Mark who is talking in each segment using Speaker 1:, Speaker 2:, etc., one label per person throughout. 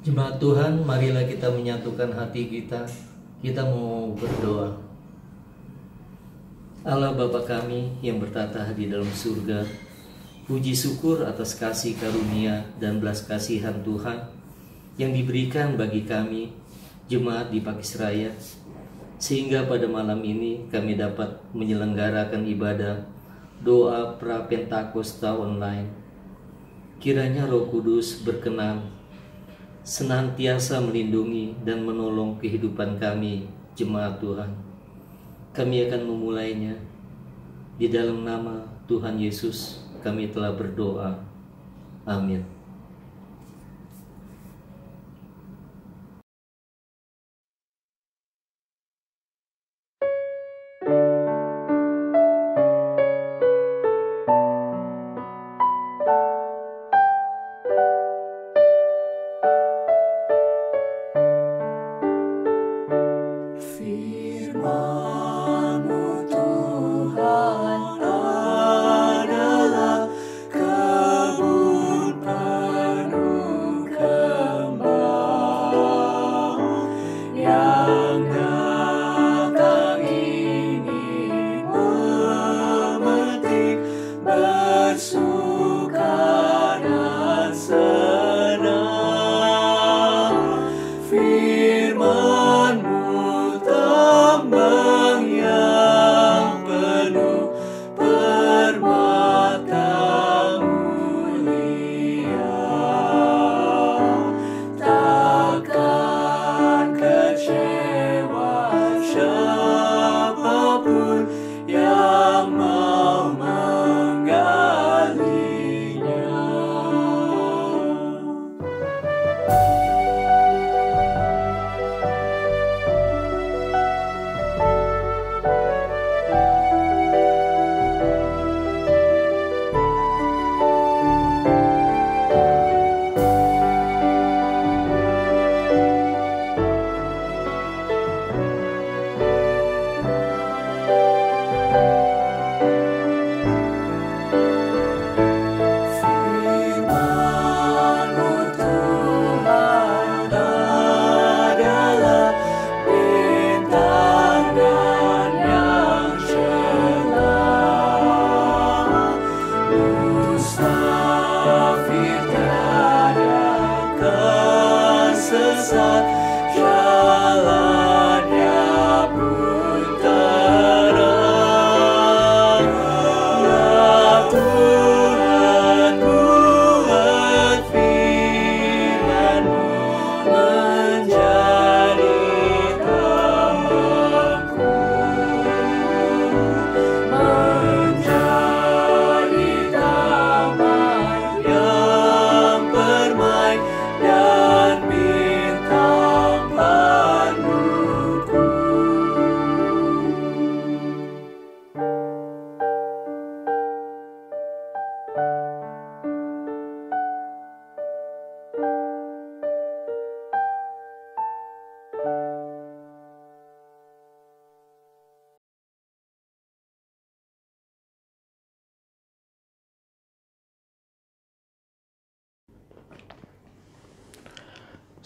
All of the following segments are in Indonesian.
Speaker 1: Jemaat Tuhan, marilah kita menyatukan hati kita. Kita mau berdoa. Allah Bapa kami yang bertata di dalam surga, puji syukur atas kasih karunia dan belas kasihan Tuhan yang diberikan bagi kami, jemaat di Pakis Raya, sehingga pada malam ini kami dapat menyelenggarakan ibadah doa pra-Pentakosta online. Kiranya Roh Kudus berkenan senantiasa melindungi dan menolong kehidupan kami, jemaat Tuhan. Kami akan memulainya. Di dalam nama Tuhan Yesus kami telah berdoa. Amin.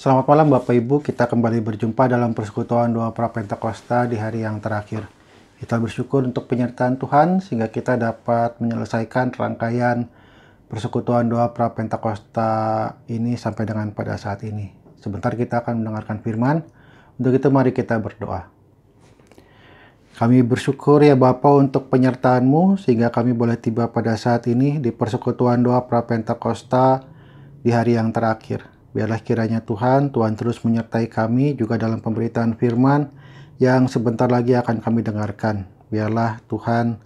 Speaker 2: Selamat malam Bapak Ibu, kita kembali berjumpa dalam persekutuan doa pra-Pentakosta di hari yang terakhir. Kita bersyukur untuk penyertaan Tuhan sehingga kita dapat menyelesaikan rangkaian persekutuan doa pra-Pentakosta ini sampai dengan pada saat ini. Sebentar kita akan mendengarkan firman, untuk itu mari kita berdoa. Kami bersyukur ya Bapa untuk penyertaan-Mu sehingga kami boleh tiba pada saat ini di persekutuan doa pra-Pentakosta di hari yang terakhir. Biarlah kiranya Tuhan terus menyertai kami juga dalam pemberitaan firman yang sebentar lagi akan kami dengarkan. Biarlah Tuhan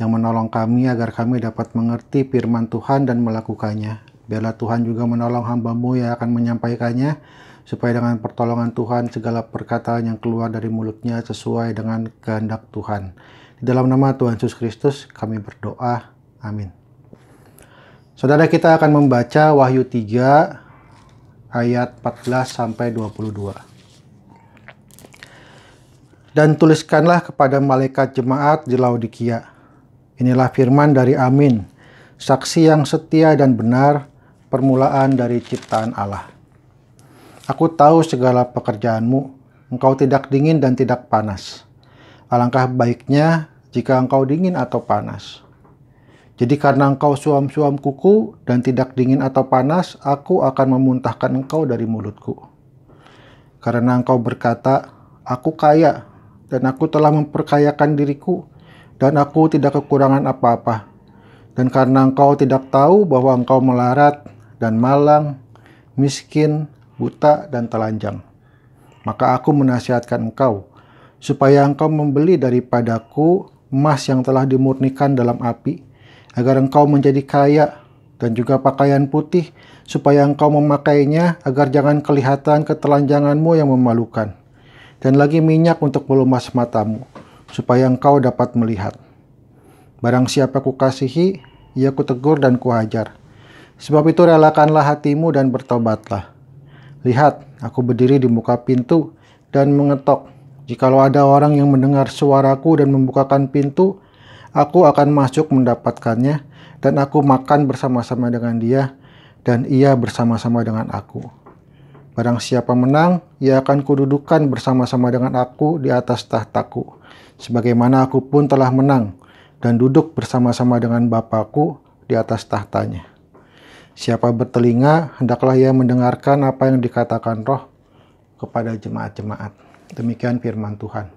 Speaker 2: yang menolong kami agar kami dapat mengerti firman Tuhan dan melakukannya. Biarlah Tuhan juga menolong hamba-Mu yang akan menyampaikannya, supaya dengan pertolongan Tuhan segala perkataan yang keluar dari mulutnya sesuai dengan kehendak Tuhan. Di dalam nama Tuhan Yesus Kristus kami berdoa. Amin. Saudara, kita akan membaca Wahyu 3 ayat 14 sampai 22. Dan tuliskanlah kepada malaikat jemaat di Laodikia. Inilah firman dari Amin, saksi yang setia dan benar, permulaan dari ciptaan Allah. Aku tahu segala pekerjaanmu, engkau tidak dingin dan tidak panas. Alangkah baiknya jika engkau dingin atau panas. Jadi karena engkau suam-suam kuku dan tidak dingin atau panas, aku akan memuntahkan engkau dari mulutku. Karena engkau berkata, aku kaya dan aku telah memperkayakan diriku dan aku tidak kekurangan apa-apa. Dan karena engkau tidak tahu bahwa engkau melarat dan malang, miskin, buta, dan telanjang, maka aku menasihatkan engkau, supaya engkau membeli daripadaku emas yang telah dimurnikan dalam api, agar engkau menjadi kaya, dan juga pakaian putih, supaya engkau memakainya, agar jangan kelihatan ketelanjanganmu yang memalukan, dan lagi minyak untuk melumas matamu, supaya engkau dapat melihat. Barang siapa kukasihi, ia kutegur dan kuhajar. Sebab itu relakanlah hatimu dan bertobatlah. Lihat, aku berdiri di muka pintu dan mengetok. Jikalau ada orang yang mendengar suaraku dan membukakan pintu, aku akan masuk mendapatkannya, dan aku makan bersama-sama dengan dia, dan ia bersama-sama dengan aku. Barang siapa menang, ia akan kududukan bersama-sama dengan aku di atas tahtaku, sebagaimana aku pun telah menang, dan duduk bersama-sama dengan Bapa-Ku di atas tahtanya. Siapa bertelinga, hendaklah ia mendengarkan apa yang dikatakan Roh kepada jemaat-jemaat. Demikian firman Tuhan.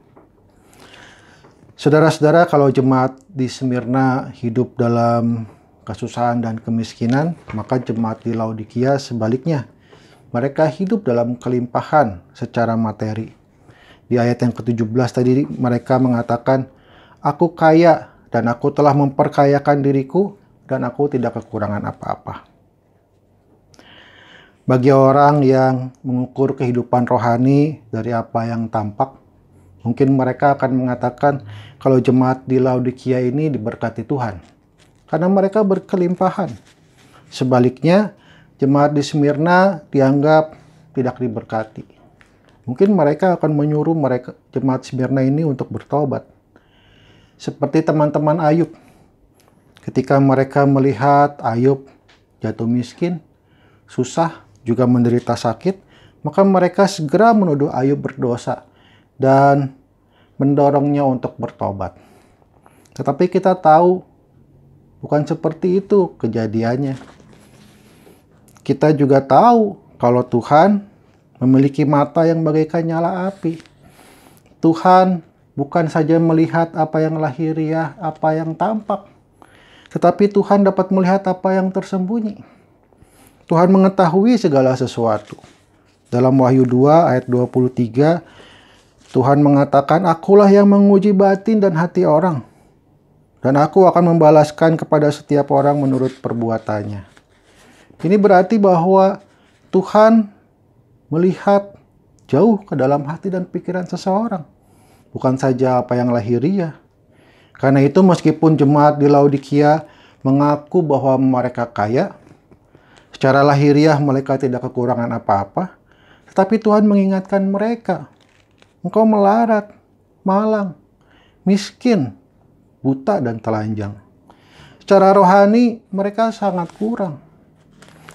Speaker 2: Saudara-saudara, kalau jemaat di Smyrna hidup dalam kesusahan dan kemiskinan, maka jemaat di Laodikia sebaliknya. Mereka hidup dalam kelimpahan secara materi. Di ayat yang ke-17 tadi mereka mengatakan, aku kaya dan aku telah memperkayakan diriku dan aku tidak kekurangan apa-apa. Bagi orang yang mengukur kehidupan rohani dari apa yang tampak, mungkin mereka akan mengatakan kalau jemaat di Laodikia ini diberkati Tuhan, karena mereka berkelimpahan. Sebaliknya, jemaat di Smyrna dianggap tidak diberkati. Mungkin mereka akan menyuruh jemaat Smyrna ini untuk bertobat. Seperti teman-teman Ayub. Ketika mereka melihat Ayub jatuh miskin, susah, juga menderita sakit, maka mereka segera menuduh Ayub berdosa dan mendorongnya untuk bertobat. Tetapi kita tahu bukan seperti itu kejadiannya. Kita juga tahu kalau Tuhan memiliki mata yang bagaikan nyala api. Tuhan bukan saja melihat apa yang lahiriah, apa yang tampak, tetapi Tuhan dapat melihat apa yang tersembunyi. Tuhan mengetahui segala sesuatu. Dalam Wahyu 2 ayat 23, Tuhan mengatakan, akulah yang menguji batin dan hati orang, dan aku akan membalaskan kepada setiap orang menurut perbuatannya. Ini berarti bahwa Tuhan melihat jauh ke dalam hati dan pikiran seseorang, bukan saja apa yang lahiriah. Karena itu meskipun jemaat di Laodikia mengaku bahwa mereka kaya, secara lahiriah mereka tidak kekurangan apa-apa, tetapi Tuhan mengingatkan mereka, engkau melarat, malang, miskin, buta, dan telanjang. Secara rohani mereka sangat kurang.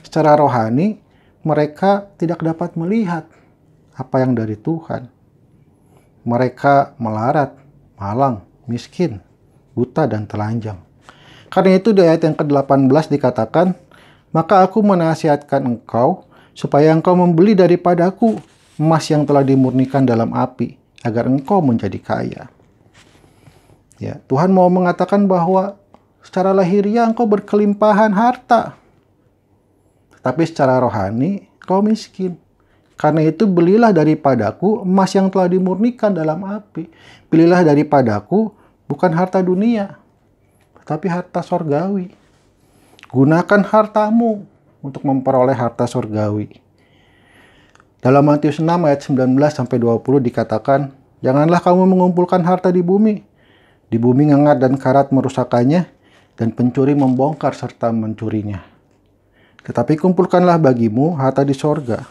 Speaker 2: Secara rohani mereka tidak dapat melihat apa yang dari Tuhan. Mereka melarat, malang, miskin, buta, dan telanjang. Karena itu di ayat yang ke-18 dikatakan, maka aku menasihatkan engkau supaya engkau membeli daripadaku emas yang telah dimurnikan dalam api, agar engkau menjadi kaya. Ya, Tuhan mau mengatakan bahwa secara lahiriah engkau berkelimpahan harta, tetapi secara rohani engkau miskin. Karena itu belilah daripadaku emas yang telah dimurnikan dalam api. Belilah daripadaku bukan harta dunia, tetapi harta sorgawi. Gunakan hartamu untuk memperoleh harta surgawi. Dalam Matius 6 ayat 19-20 dikatakan, janganlah kamu mengumpulkan harta di bumi. Di bumi ngengat dan karat merusakannya, dan pencuri membongkar serta mencurinya. Tetapi kumpulkanlah bagimu harta di sorga.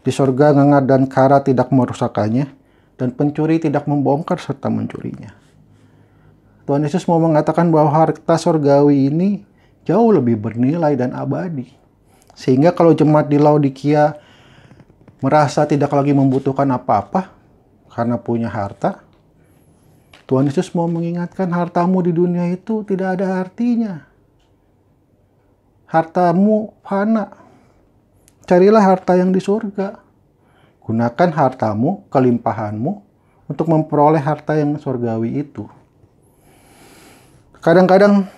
Speaker 2: Di sorga ngengat dan karat tidak merusakannya, dan pencuri tidak membongkar serta mencurinya. Tuhan Yesus mau mengatakan bahwa harta sorgawi ini jauh lebih bernilai dan abadi. Sehingga kalau jemaat di Laodikia merasa tidak lagi membutuhkan apa-apa karena punya harta, Tuhan Yesus mau mengingatkan hartamu di dunia itu tidak ada artinya. Hartamu fana. Carilah harta yang di surga. Gunakan hartamu, kelimpahanmu untuk memperoleh harta yang surgawi itu. Kadang-kadang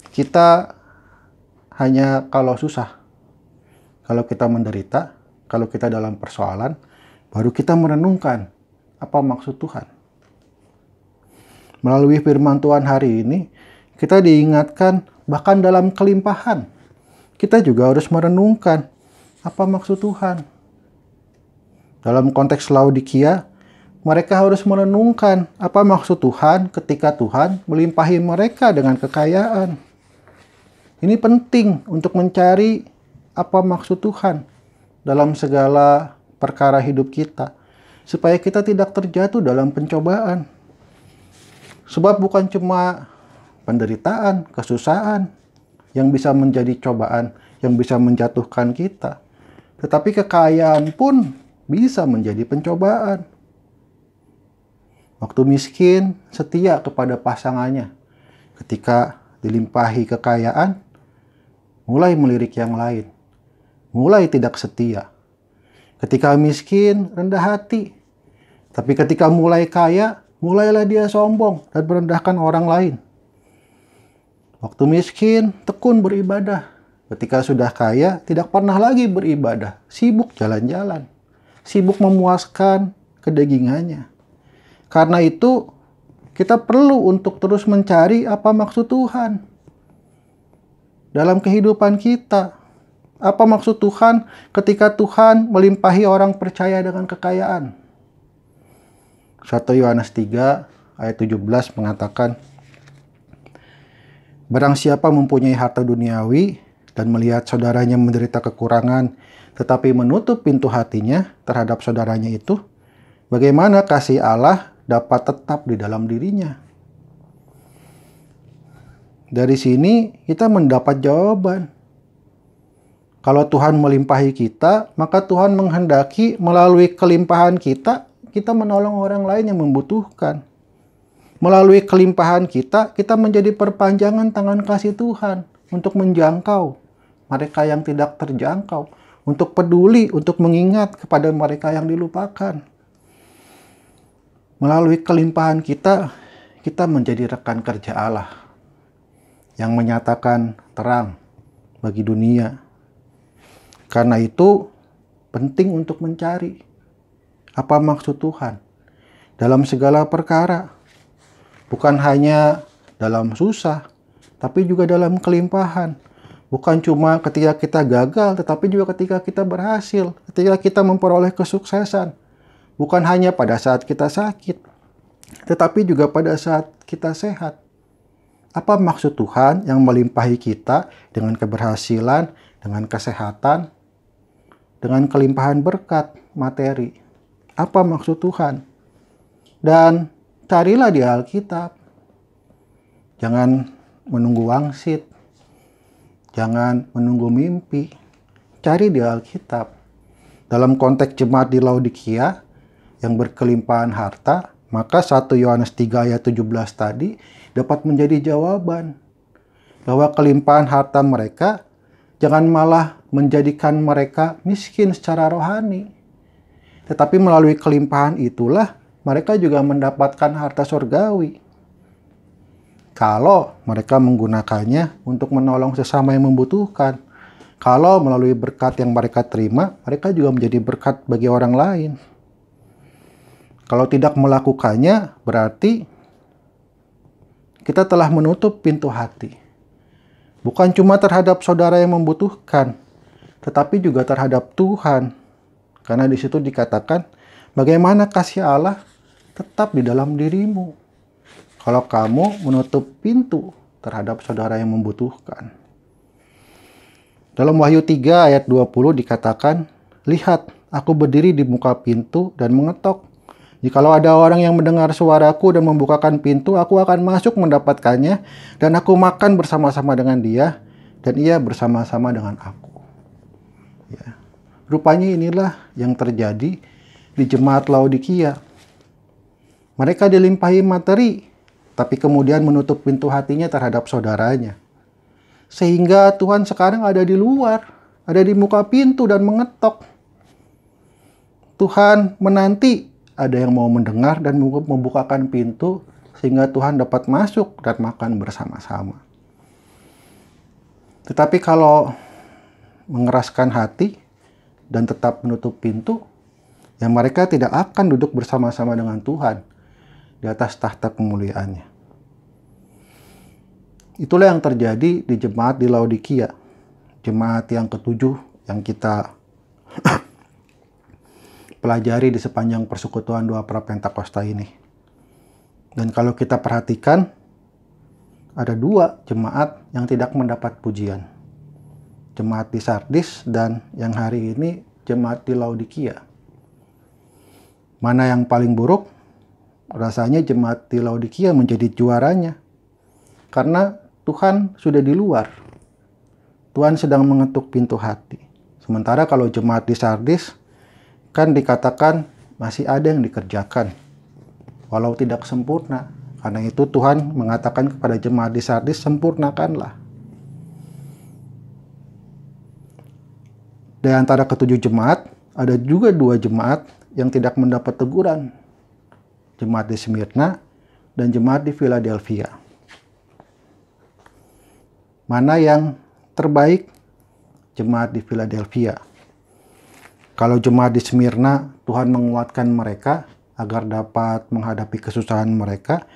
Speaker 2: kita hanya kalau susah, kalau kita menderita, kalau kita dalam persoalan, baru kita merenungkan apa maksud Tuhan. Melalui firman Tuhan hari ini, kita diingatkan bahkan dalam kelimpahan, kita juga harus merenungkan apa maksud Tuhan. Dalam konteks Laodikia, mereka harus merenungkan apa maksud Tuhan ketika Tuhan melimpahi mereka dengan kekayaan. Ini penting untuk mencari apa maksud Tuhan dalam segala perkara hidup kita, supaya kita tidak terjatuh dalam pencobaan. Sebab bukan cuma penderitaan, kesusahan yang bisa menjadi cobaan, yang bisa menjatuhkan kita, tetapi kekayaan pun bisa menjadi pencobaan. Waktu miskin, setia kepada pasangannya. Ketika dilimpahi kekayaan, mulai melirik yang lain. Mulai tidak setia. Ketika miskin, rendah hati. Tapi ketika mulai kaya, mulailah dia sombong dan merendahkan orang lain. Waktu miskin, tekun beribadah. Ketika sudah kaya, tidak pernah lagi beribadah. Sibuk jalan-jalan. Sibuk memuaskan kedagingannya. Karena itu, kita perlu untuk terus mencari apa maksud Tuhan dalam kehidupan kita. Apa maksud Tuhan ketika Tuhan melimpahi orang percaya dengan kekayaan? 1 Yohanes 3 ayat 17 mengatakan, barang siapa mempunyai harta duniawi dan melihat saudaranya menderita kekurangan, tetapi menutup pintu hatinya terhadap saudaranya itu, bagaimana kasih Allah dapat tetap di dalam dirinya? Dari sini kita mendapat jawaban. Kalau Tuhan melimpahi kita, maka Tuhan menghendaki melalui kelimpahan kita, kita menolong orang lain yang membutuhkan. Melalui kelimpahan kita, kita menjadi perpanjangan tangan kasih Tuhan untuk menjangkau mereka yang tidak terjangkau, untuk peduli, untuk mengingat kepada mereka yang dilupakan. Melalui kelimpahan kita, kita menjadi rekan kerja Allah yang menyatakan terang bagi dunia. Karena itu penting untuk mencari apa maksud Tuhan dalam segala perkara. Bukan hanya dalam susah, tapi juga dalam kelimpahan. Bukan cuma ketika kita gagal, tetapi juga ketika kita berhasil, ketika kita memperoleh kesuksesan. Bukan hanya pada saat kita sakit, tetapi juga pada saat kita sehat. Apa maksud Tuhan yang melimpahi kita dengan keberhasilan, dengan kesehatan, dengan kelimpahan berkat materi? Apa maksud Tuhan? Dan carilah di Alkitab. Jangan menunggu wangsit. Jangan menunggu mimpi. Cari di Alkitab. Dalam konteks jemaat di Laodikia yang berkelimpahan harta, maka 1 Yohanes 3 ayat 17 tadi dapat menjadi jawaban. Bahwa kelimpahan harta mereka jangan malah menjadikan mereka miskin secara rohani. Tetapi melalui kelimpahan itulah mereka juga mendapatkan harta surgawi. Kalau mereka menggunakannya untuk menolong sesama yang membutuhkan. Kalau melalui berkat yang mereka terima, mereka juga menjadi berkat bagi orang lain. Kalau tidak melakukannya, berarti kita telah menutup pintu hati. Bukan cuma terhadap saudara yang membutuhkan, tetapi juga terhadap Tuhan. Karena di situ dikatakan, bagaimana kasih Allah tetap di dalam dirimu kalau kamu menutup pintu terhadap saudara yang membutuhkan. Dalam Wahyu 3 ayat 20 dikatakan, lihat, aku berdiri di muka pintu dan mengetok. Jikalau ada orang yang mendengar suaraku dan membukakan pintu, aku akan masuk mendapatkannya, dan aku makan bersama-sama dengan dia, dan ia bersama-sama dengan aku. Ya. Rupanya inilah yang terjadi di jemaat Laodikia. Mereka dilimpahi materi, tapi kemudian menutup pintu hatinya terhadap saudaranya. Sehingga Tuhan sekarang ada di luar, ada di muka pintu dan mengetok. Tuhan menanti ada yang mau mendengar dan membukakan pintu sehingga Tuhan dapat masuk dan makan bersama-sama. Tetapi kalau mengeraskan hati dan tetap menutup pintu, ya mereka tidak akan duduk bersama-sama dengan Tuhan di atas tahta kemuliaannya. Itulah yang terjadi di jemaat di Laodikia, jemaat yang ketujuh yang kita pelajari di sepanjang persekutuan doa Prapentakosta ini. Dan kalau kita perhatikan, ada dua jemaat yang tidak mendapat pujian. Jemaat di Sardis dan yang hari ini jemaat di Laodikia. Mana yang paling buruk? Rasanya jemaat di Laodikia menjadi juaranya. Karena Tuhan sudah di luar. Tuhan sedang mengetuk pintu hati. Sementara kalau jemaat di Sardis, kan dikatakan masih ada yang dikerjakan. Walau tidak sempurna. Karena itu Tuhan mengatakan kepada jemaat di Sardis, sempurnakanlah. Di antara ketujuh jemaat, ada juga dua jemaat yang tidak mendapat teguran. Jemaat di Smyrna dan jemaat di Philadelphia. Mana yang terbaik? Jemaat di Philadelphia. Kalau jemaat di Smyrna, Tuhan menguatkan mereka agar dapat menghadapi kesusahan mereka.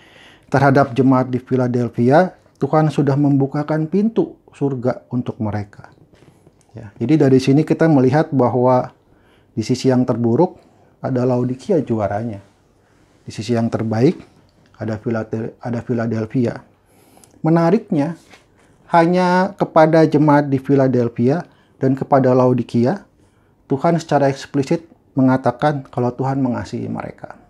Speaker 2: Terhadap jemaat di Philadelphia, Tuhan sudah membukakan pintu surga untuk mereka. Ya, jadi dari sini kita melihat bahwa di sisi yang terburuk ada Laodikia juaranya. Di sisi yang terbaik ada Philadelphia. Menariknya, hanya kepada jemaat di Philadelphia dan kepada Laodikia, Tuhan secara eksplisit mengatakan kalau Tuhan mengasihi mereka.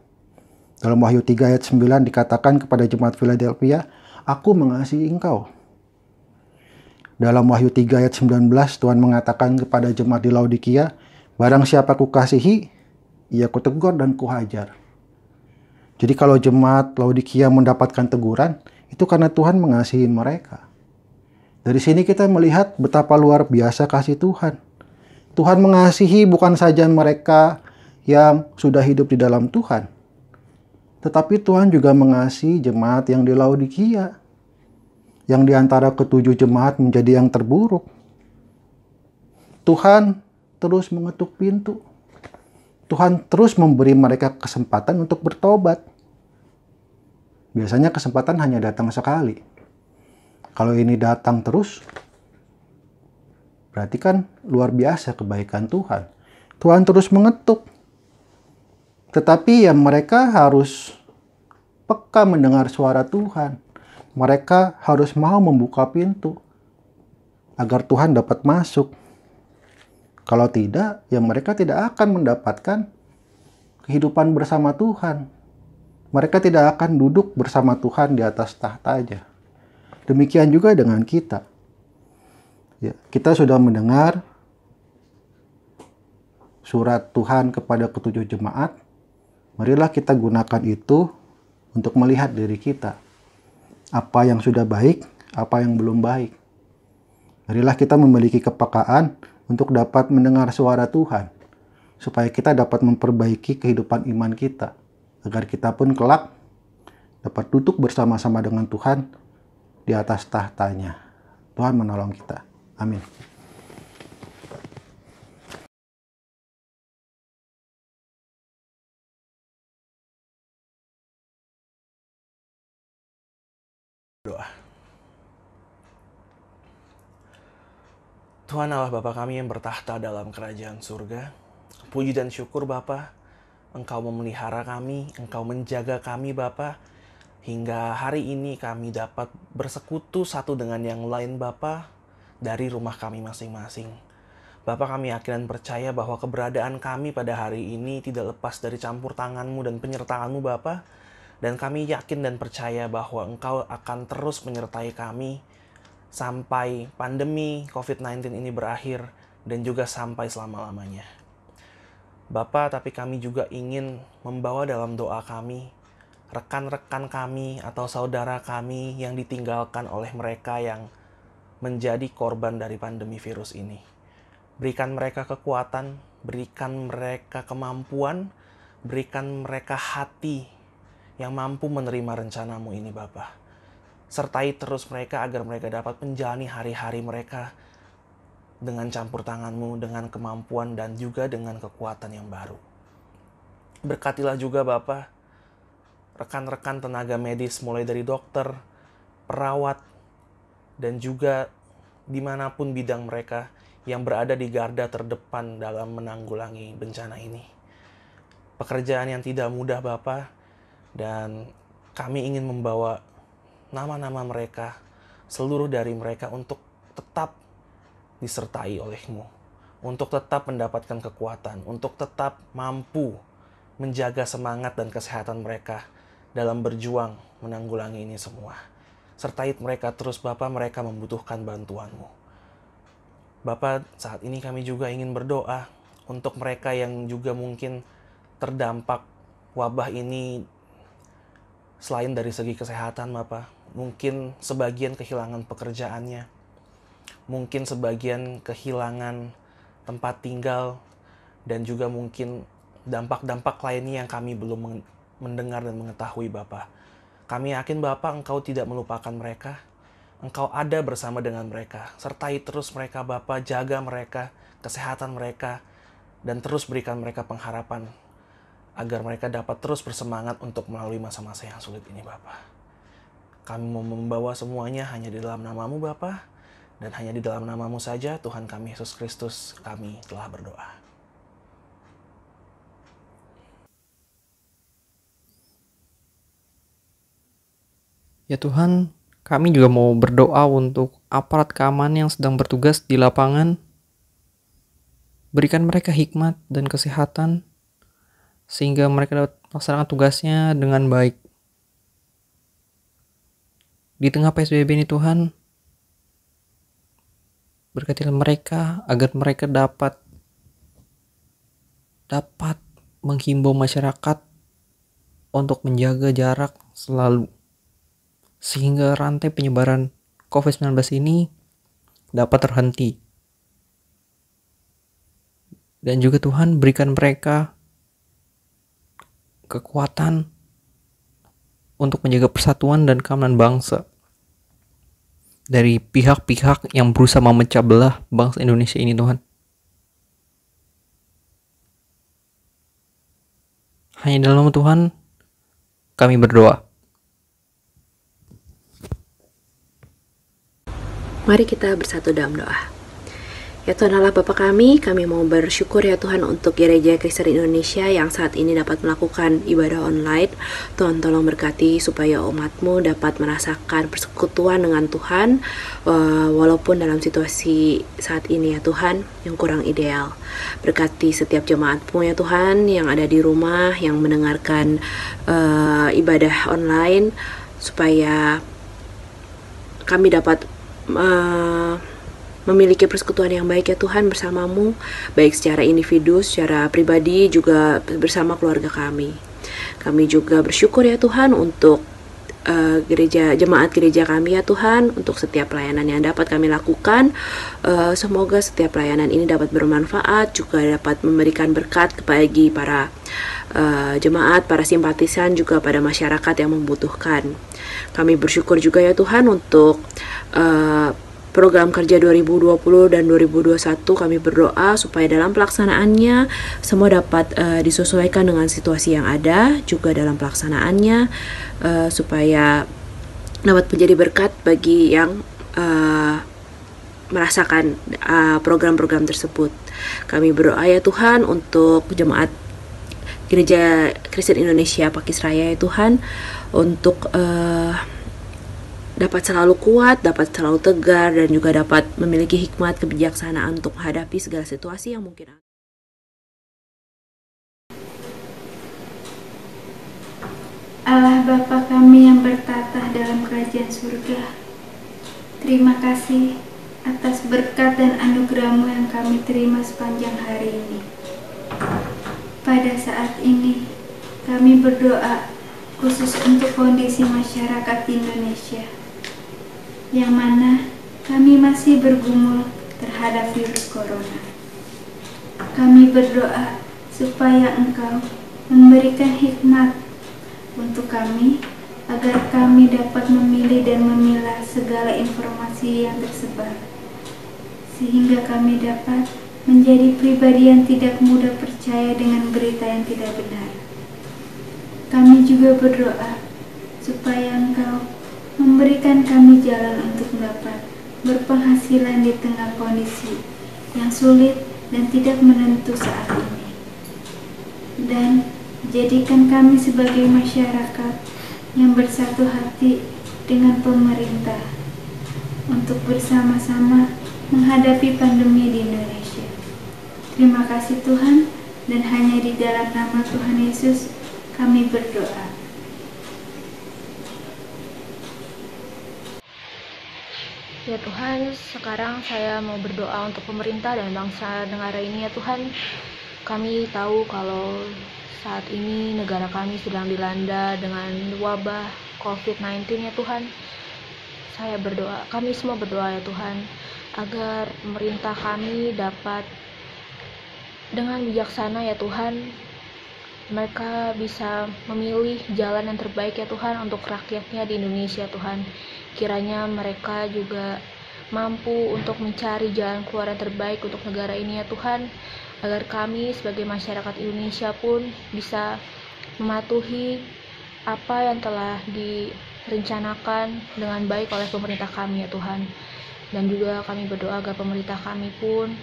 Speaker 2: Dalam Wahyu 3 ayat 9 dikatakan kepada jemaat Philadelphia, aku mengasihi engkau. Dalam Wahyu 3 ayat 19 Tuhan mengatakan kepada jemaat di Laodikia, barang siapa kukasihi, ia kutegur dan kuhajar. Jadi kalau jemaat Laodikia mendapatkan teguran, itu karena Tuhan mengasihi mereka. Dari sini kita melihat betapa luar biasa kasih Tuhan. Tuhan mengasihi bukan saja mereka yang sudah hidup di dalam Tuhan, tetapi Tuhan juga mengasihi jemaat yang di Laodikia, yang di antara ketujuh jemaat menjadi yang terburuk. Tuhan terus mengetuk pintu. Tuhan terus memberi mereka kesempatan untuk bertobat. Biasanya kesempatan hanya datang sekali. Kalau ini datang terus, berarti kan luar biasa kebaikan Tuhan. Tuhan terus mengetuk. Tetapi ya mereka harus peka mendengar suara Tuhan. Mereka harus mau membuka pintu agar Tuhan dapat masuk. Kalau tidak, ya mereka tidak akan mendapatkan kehidupan bersama Tuhan. Mereka tidak akan duduk bersama Tuhan di atas tahtanya. Demikian juga dengan kita. Ya, kita sudah mendengar surat Tuhan kepada ketujuh jemaat. Marilah kita gunakan itu untuk melihat diri kita. Apa yang sudah baik, apa yang belum baik. Marilah kita memiliki kepekaan untuk dapat mendengar suara Tuhan, supaya kita dapat memperbaiki kehidupan iman kita, agar kita pun kelak dapat duduk bersama-sama dengan Tuhan di atas tahtanya. Tuhan menolong kita. Amin.
Speaker 3: Doa. Tuhan Allah Bapa kami yang bertahta dalam kerajaan surga, puji dan syukur Bapa, Engkau memelihara kami, Engkau menjaga kami Bapa, hingga hari ini kami dapat bersekutu satu dengan yang lain Bapa, dari rumah kami masing-masing. Bapa, kami yakin dan percaya bahwa keberadaan kami pada hari ini tidak lepas dari campur tangan-Mu dan penyertaan-Mu Bapa, dan kami yakin dan percaya bahwa Engkau akan terus menyertai kami sampai pandemi COVID-19 ini berakhir dan juga sampai selama-lamanya. Bapa, tapi kami juga ingin membawa dalam doa kami rekan-rekan kami atau saudara kami yang ditinggalkan oleh mereka yang menjadi korban dari pandemi virus ini. Berikan mereka kekuatan, berikan mereka kemampuan, berikan mereka hati yang mampu menerima rencanamu ini, Bapa. Sertai terus mereka agar mereka dapat menjalani hari-hari mereka dengan campur tanganmu, dengan kemampuan dan juga dengan kekuatan yang baru. Berkatilah juga Bapa rekan-rekan tenaga medis mulai dari dokter, perawat, dan juga dimanapun bidang mereka yang berada di garda terdepan dalam menanggulangi bencana ini. Pekerjaan yang tidak mudah Bapa, dan kami ingin membawa nama-nama mereka, seluruh dari mereka untuk tetap disertai oleh-Mu, untuk tetap mendapatkan kekuatan, untuk tetap mampu menjaga semangat dan kesehatan mereka dalam berjuang menanggulangi ini semua. Sertai mereka terus Bapa, mereka membutuhkan bantuan-Mu. Bapa, saat ini kami juga ingin berdoa untuk mereka yang juga mungkin terdampak wabah ini selain dari segi kesehatan Bapa. Mungkin sebagian kehilangan pekerjaannya, mungkin sebagian kehilangan tempat tinggal, dan juga mungkin dampak-dampak lainnya yang kami belum mendengar dan mengetahui Bapa. Kami yakin Bapa, Engkau tidak melupakan mereka. Engkau ada bersama dengan mereka. Sertai terus mereka Bapa, jaga mereka, kesehatan mereka, dan terus berikan mereka pengharapan agar mereka dapat terus bersemangat untuk melalui masa-masa yang sulit ini Bapa. Kami mau membawa semuanya hanya di dalam nama-Mu Bapa, dan hanya di dalam nama-Mu saja Tuhan kami Yesus Kristus kami telah berdoa.
Speaker 4: Ya Tuhan, kami juga mau berdoa untuk aparat keamanan yang sedang bertugas di lapangan. Berikan mereka hikmat dan kesehatan, sehingga mereka dapat melaksanakan tugasnya dengan baik. Di tengah PSBB ini Tuhan, berkatilah mereka agar mereka dapat menghimbau masyarakat untuk menjaga jarak selalu, sehingga rantai penyebaran COVID-19 ini dapat terhenti. Dan juga Tuhan, berikan mereka kekuatan untuk menjaga persatuan dan keamanan bangsa dari pihak-pihak yang berusaha memecah belah bangsa Indonesia ini Tuhan. Hanya dalam nama Tuhan kami berdoa.
Speaker 5: Mari kita bersatu dalam doa. Ya Tuhan Allah Bapa kami mau bersyukur ya Tuhan untuk Gereja Kristen Indonesia yang saat ini dapat melakukan ibadah online. Tuhan tolong berkati supaya umat-Mu dapat merasakan persekutuan dengan Tuhan walaupun dalam situasi saat ini ya Tuhan yang kurang ideal. Berkati setiap jemaat-Mu ya Tuhan yang ada di rumah, yang mendengarkan ibadah online, supaya kami dapat memiliki persekutuan yang baik ya Tuhan bersama-Mu, baik secara individu, secara pribadi, juga bersama keluarga kami. Kami juga bersyukur ya Tuhan untuk jemaat gereja kami ya Tuhan, untuk setiap pelayanan yang dapat kami lakukan. Semoga setiap pelayanan ini dapat bermanfaat, juga dapat memberikan berkat bagi para jemaat, para simpatisan, juga pada masyarakat yang membutuhkan. Kami bersyukur juga ya Tuhan untuk program kerja 2020 dan 2021. Kami berdoa supaya dalam pelaksanaannya semua dapat disesuaikan dengan situasi yang ada, juga dalam pelaksanaannya supaya dapat menjadi berkat bagi yang merasakan program-program tersebut. Kami berdoa ya Tuhan untuk jemaat Gereja Kristen Indonesia Pakis Raya ya Tuhan, untuk dapat selalu kuat, dapat selalu tegar, dan juga dapat memiliki hikmat kebijaksanaan untuk menghadapi segala situasi yang mungkin ada.
Speaker 6: Allah Bapa kami yang bertatah dalam kerajaan surga, terima kasih atas berkat dan anugerah-Mu yang kami terima sepanjang hari ini. Pada saat ini, kami berdoa khusus untuk kondisi masyarakat Indonesia, yang mana kami masih bergumul terhadap virus corona. Kami berdoa supaya Engkau memberikan hikmat untuk kami, agar kami dapat memilih dan memilah segala informasi yang tersebar, sehingga kami dapat menjadi pribadi yang tidak mudah percaya dengan berita yang tidak benar. Kami juga berdoa supaya Engkau memberikan kami jalan untuk dapat berpenghasilan di tengah kondisi yang sulit dan tidak menentu saat ini. Dan jadikan kami sebagai masyarakat yang bersatu hati dengan pemerintah untuk bersama-sama menghadapi pandemi di Indonesia. Terima kasih Tuhan, dan hanya di dalam nama Tuhan Yesus kami berdoa.
Speaker 7: Ya Tuhan, sekarang saya mau berdoa untuk pemerintah dan bangsa negara ini ya Tuhan. Kami tahu kalau saat ini negara kami sedang dilanda dengan wabah COVID-19 ya Tuhan. Saya berdoa, kami semua berdoa ya Tuhan, agar pemerintah kami dapat dengan bijaksana ya Tuhan, mereka bisa memilih jalan yang terbaik ya Tuhan untuk rakyatnya di Indonesia Tuhan. Kiranya mereka juga mampu untuk mencari jalan keluar yang terbaik untuk negara ini ya Tuhan, agar kami sebagai masyarakat Indonesia pun bisa mematuhi apa yang telah direncanakan dengan baik oleh pemerintah kami ya Tuhan. Dan juga kami berdoa agar pemerintah kami pun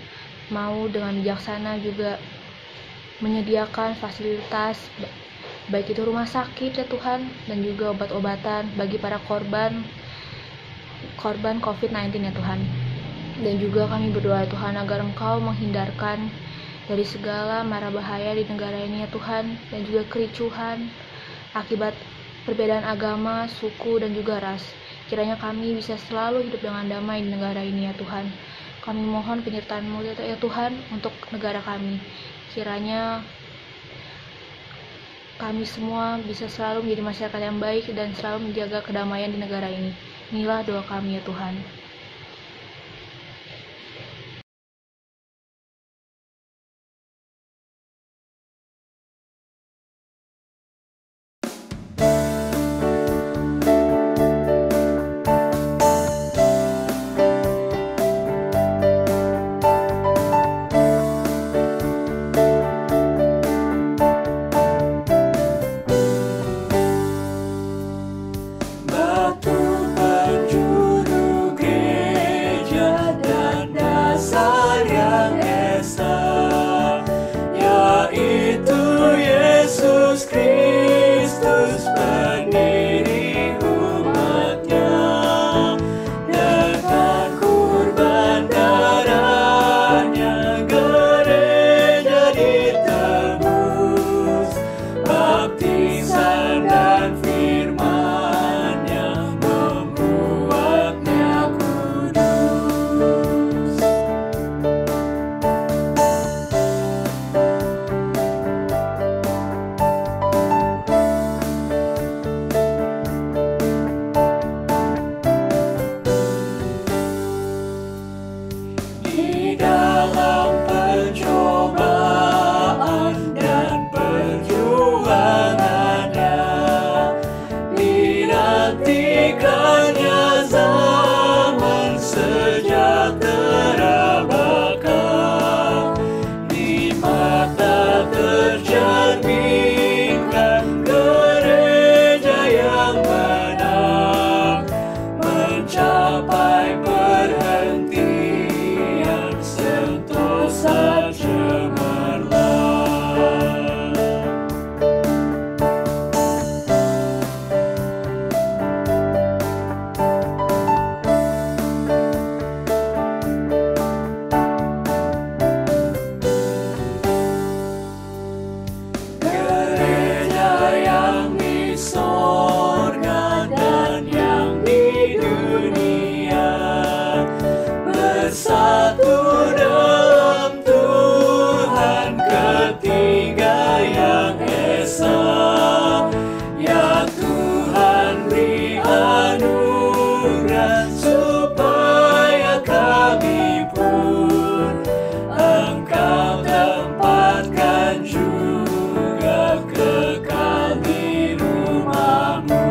Speaker 7: mau dengan bijaksana juga menyediakan fasilitas baik itu rumah sakit ya Tuhan, dan juga obat-obatan bagi para korban COVID-19 ya Tuhan. Dan juga kami berdoa ya Tuhan agar Engkau menghindarkan dari segala mara bahaya di negara ini ya Tuhan, dan juga kericuhan akibat perbedaan agama, suku, dan juga ras. Kiranya kami bisa selalu hidup dengan damai di negara ini ya Tuhan. Kami mohon penyertaan-Mu ya Tuhan untuk negara kami. Kiranya kami semua bisa selalu menjadi masyarakat yang baik dan selalu menjaga kedamaian di negara ini. Inilah doa kami ya Tuhan.
Speaker 1: bersatu dalam Tuhan ketiga yang esa. Ya Tuhan beri anugerah supaya kami pun Engkau tempatkan juga kekal di rumah-Mu.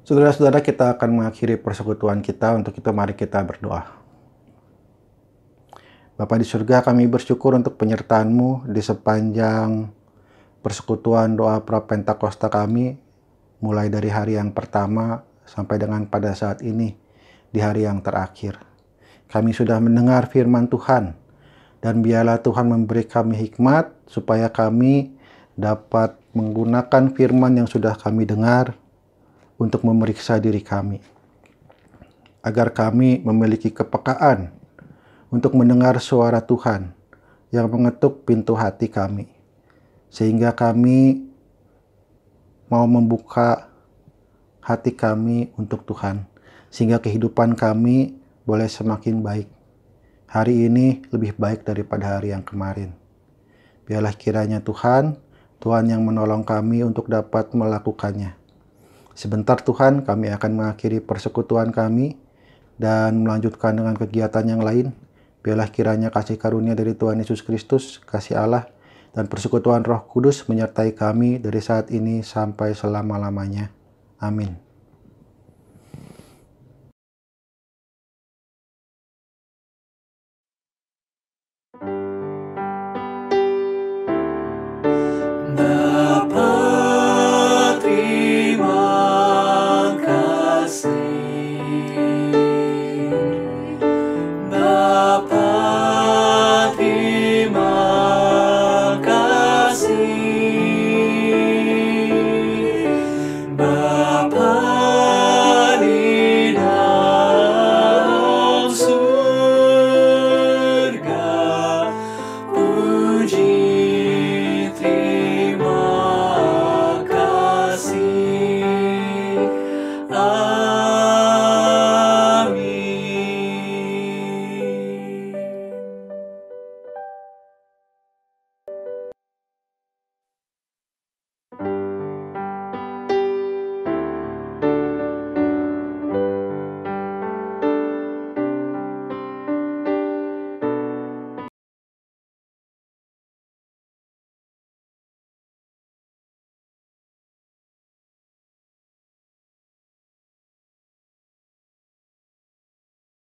Speaker 2: Saudara-saudara, kita akan mengakhiri persekutuan kita. Untuk itu mari kita berdoa. Bapa di surga, kami bersyukur untuk penyertaan-Mu di sepanjang persekutuan doa Prapentakosta kami, mulai dari hari yang pertama sampai dengan pada saat ini, di hari yang terakhir. Kami sudah mendengar firman Tuhan, dan biarlah Tuhan memberi kami hikmat supaya kami dapat menggunakan firman yang sudah kami dengar untuk memeriksa diri kami, agar kami memiliki kepekaan untuk mendengar suara Tuhan yang mengetuk pintu hati kami, sehingga kami mau membuka hati kami untuk Tuhan, sehingga kehidupan kami boleh semakin baik. Hari ini lebih baik daripada hari yang kemarin. Biarlah kiranya Tuhan yang menolong kami untuk dapat melakukannya. Sebentar Tuhan, kami akan mengakhiri persekutuan kami dan melanjutkan dengan kegiatan yang lain. Biarlah kiranya kasih karunia dari Tuhan Yesus Kristus, kasih Allah, dan persekutuan Roh Kudus menyertai kami dari saat ini sampai selama-lamanya. Amin.